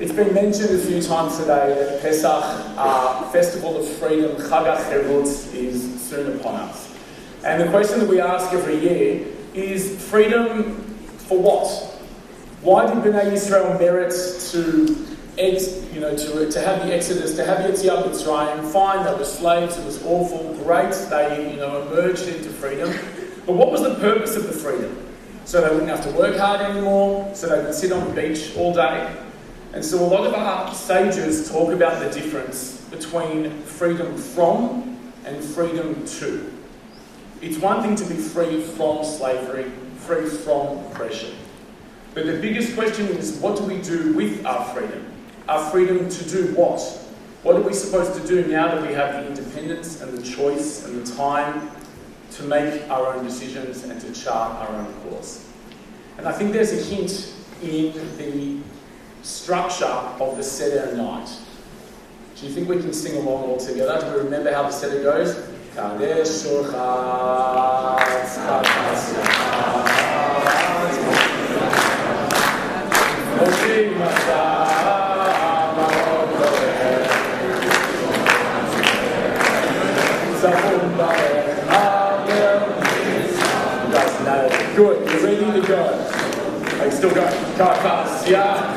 It's been mentioned a few times today that Pesach, Festival of Freedom, Chag is soon upon us. And the question that we ask every year is freedom for what? Why did Bnei Yisrael merit to have the Exodus, to have Yetziat Mitzrayim? Fine, they were slaves, it was awful, great, they emerged into freedom. But what was the purpose of the freedom? So they wouldn't have to work hard anymore, so they could sit on the beach all day. And so a lot of our sages talk about the difference between freedom from and freedom to. It's one thing to be free from slavery, free from oppression. But the biggest question is, what do we do with our freedom? Our freedom to do what? What are we supposed to do now that we have the independence and the choice and the time to make our own decisions and to chart our own course? And I think there's a hint in the structure of the Seder night. Do you think we can sing along all together? Do we remember how the Seder goes? Kadesh Urchatz, Kadesh Urchatz, Moshe Masah, Marok Loeh, Zafon Barech, Hallel. You guys nailed it. Good, you're ready to go. Are you still going? Karkas, yeah?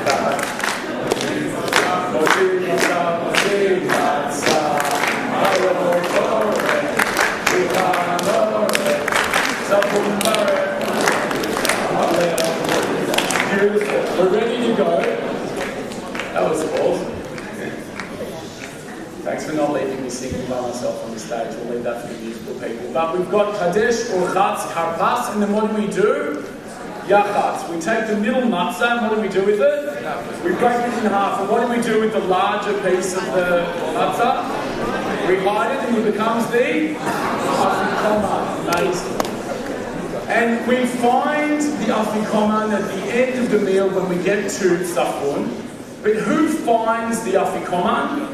Moshe Masah, Moshe Masah, Marok Loeh, Zafon Barech, Hallel. Beautiful. We're ready to go. That was awesome. Thanks for not leaving me singing by myself on the stage. We'll leave that for the musical people. But we've got Kadesh, Urchatz, Karpas, and then what do? Yachatz. We take the middle matzah, and what do we do with it? We break it in half. And what do we do with the larger piece of the matzah? We hide it, and it becomes the afikoman. Amazing. And we find the afikoman at the end of the meal when we get to Safun. But who finds the afikoman?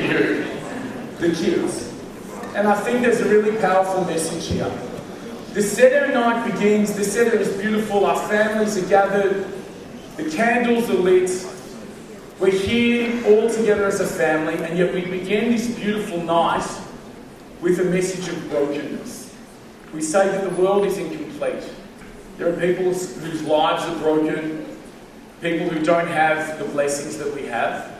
You. The kids. And I think there's a really powerful message here. The Seder night begins. The Seder is beautiful. Our families are gathered. The candles are lit. We're here all together as a family. And yet we begin this beautiful night with a message of brokenness. We say that the world is incomplete. There are people whose lives are broken, people who don't have the blessings that we have.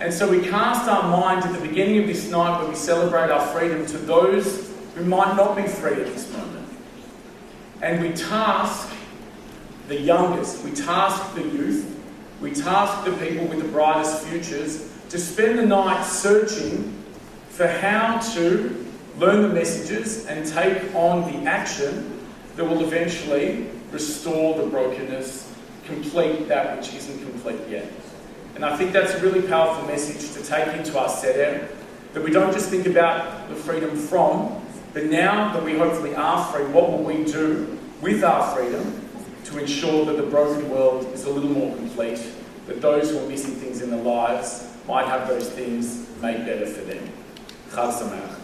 And so we cast our mind at the beginning of this night when we celebrate our freedom to those who might not be free at this moment. And we task the youngest, we task the youth, we task the people with the brightest futures to spend the night searching for how to learn the messages and take on the action that will eventually restore the brokenness, complete that which isn't complete yet. And I think that's a really powerful message to take into our Seder, that we don't just think about the freedom from, but now that we hopefully are free, what will we do with our freedom to ensure that the broken world is a little more complete, that those who are missing things in their lives might have those things made better for them. Chag Sameach.